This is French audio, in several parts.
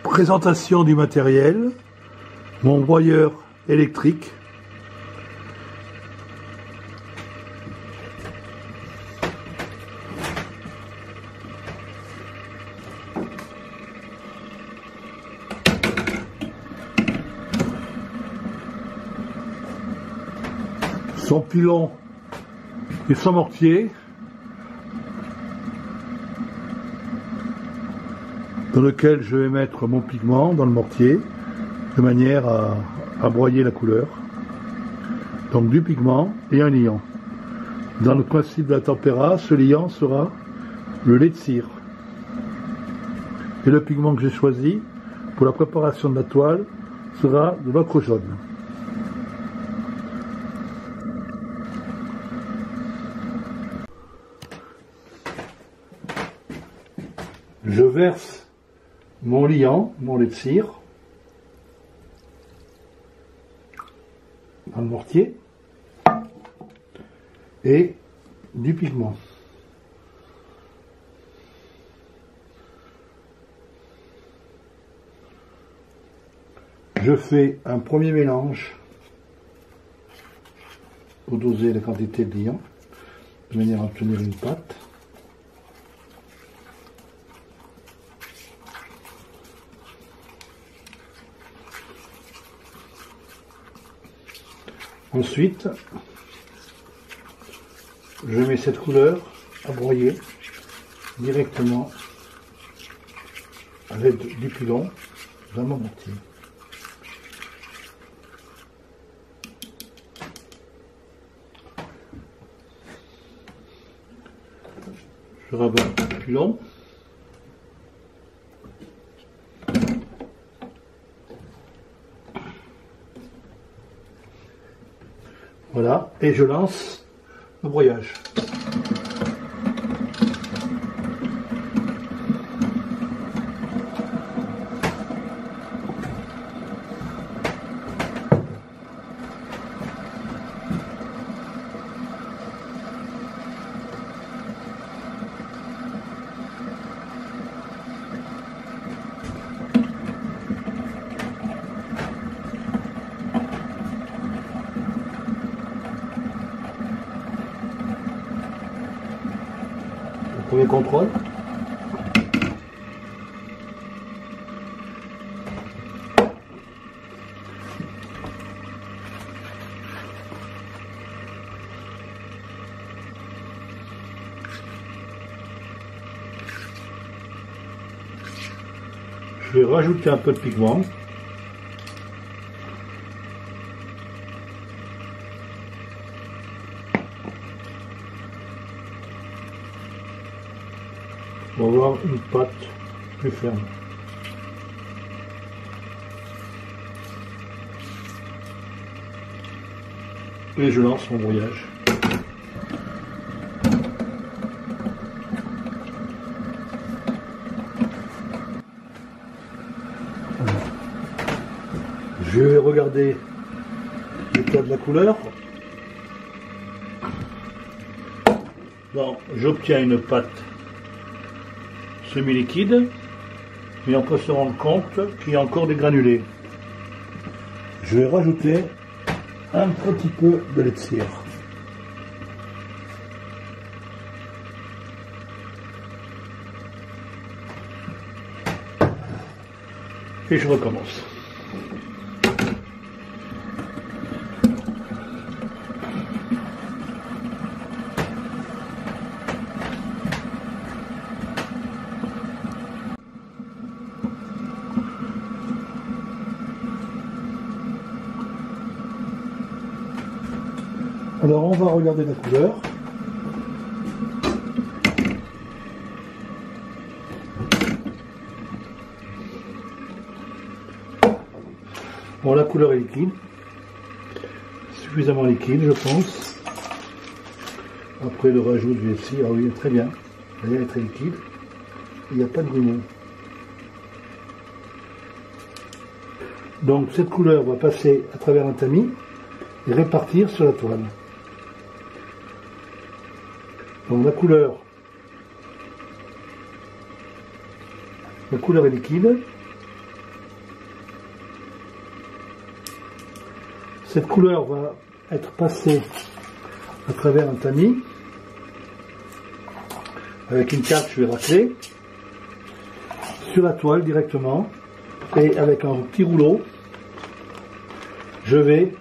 Présentation du matériel, mon broyeur électrique, son pilon et son mortier, dans lequel je vais mettre mon pigment dans le mortier, de manière à broyer la couleur. Donc du pigment et un liant. Dans le principe de la tempéra, ce liant sera le lait de cire. Et le pigment que j'ai choisi pour la préparation de la toile sera de l'ocre jaune. Je verse mon liant, mon lait de cire, dans le mortier et du pigment. Je fais un premier mélange pour doser la quantité de liant, de manière à obtenir une pâte. Ensuite, je mets cette couleur à broyer directement à l'aide du pilon dans mon mortier. Je rabats le pilon. Voilà, et je lance le broyage. Premier contrôle. Je vais rajouter un peu de pigment. Pour avoir une pâte plus ferme. Et je lance mon broyage. Voilà. Je vais regarder l'état de la couleur. Donc j'obtiens une pâte semi-liquide, mais on peut se rendre compte qu'il y a encore des granulés. Je vais rajouter un petit peu de lait de cire. Et je recommence. Alors on va regarder la couleur. Bon, la couleur est liquide, suffisamment liquide je pense. Après le rajout du lait de cire, ah oui, très bien, elle est très liquide, il n'y a pas de grumeaux. Donc cette couleur va passer à travers un tamis et répartir sur la toile. Donc la couleur est liquide, Cette couleur va être passée à travers un tamis avec une carte, je vais racler sur la toile directement, et avec un petit rouleau je vais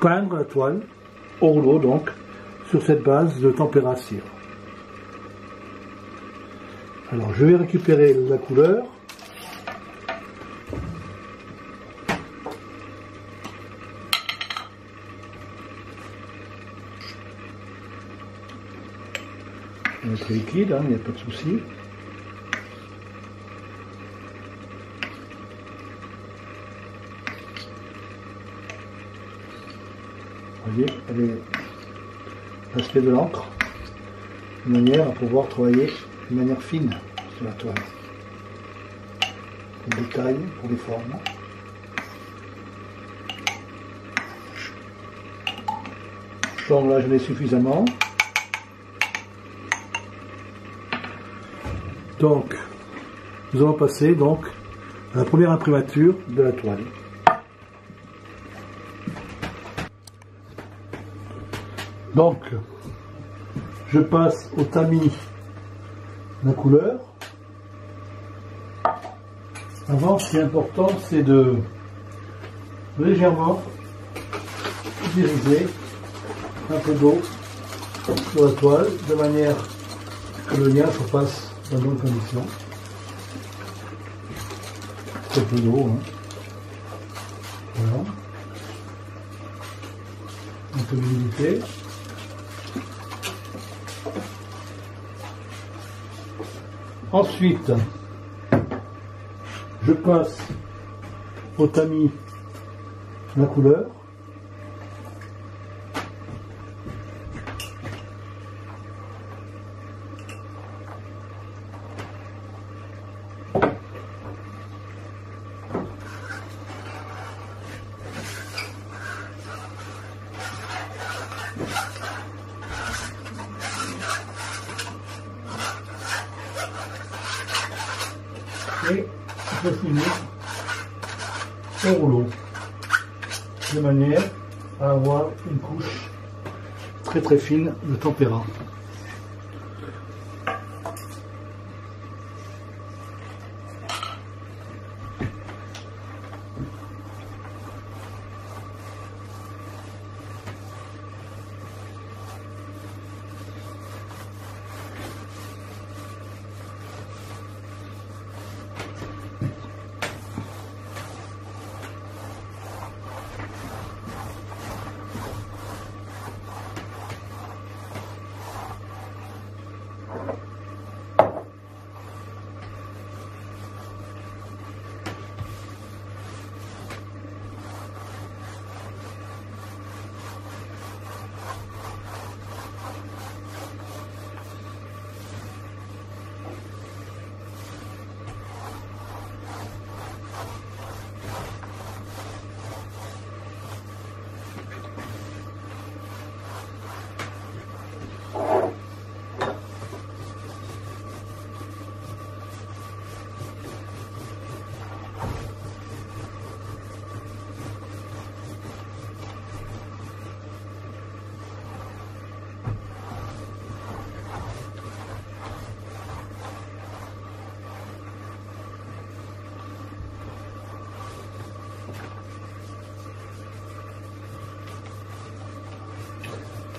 peindre la toile au rouleau, donc sur cette base de tempéra cire. Alors je vais récupérer la couleur, avec le liquide, il n'y a pas de souci. Vous voyez, elle est l'aspect de l'encre, de manière à pouvoir travailler de manière fine sur la toile. Pour le détail, pour les formes. Donc là, je mets suffisamment. Donc, nous allons passer donc à la première imprimature de la toile. Donc, je passe au tamis la couleur. Avant, ce qui est important, c'est de légèrement diriger un peu d'eau sur la toile, de manière que le lien se passe dans de bonnes conditions. Un peu d'eau, voilà. Un peu d'humidité. Ensuite, je passe au tamis la couleur. Et je finis au rouleau, de manière à avoir une couche très très fine de tempéra.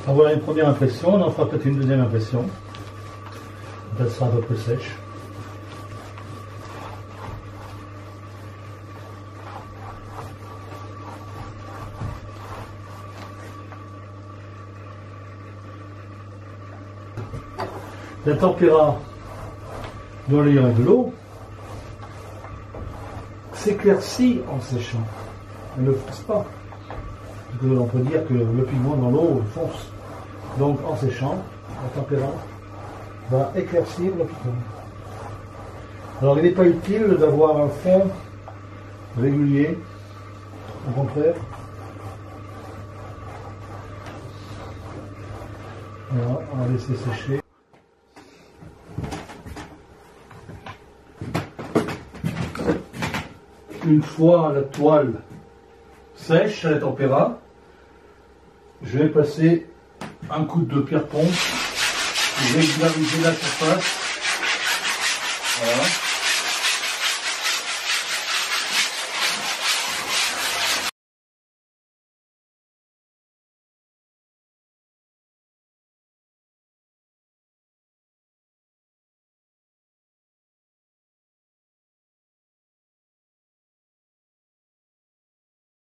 Alors voilà une première impression, on en fera peut-être une deuxième impression. Elle sera un peu plus sèche. La tempéra dans l'air et de l'eau s'éclaircit en séchant. Elle ne fonce pas. On peut dire que le pigment dans l'eau fonce. Donc en séchant, la tempéra va éclaircir le pigment. Alors il n'est pas utile d'avoir un fond régulier, au contraire. Voilà, on va laisser sécher. Une fois la toile sèche à la tempéra. Je vais passer un coup de pierre pompe pour régulariser la surface. Voilà.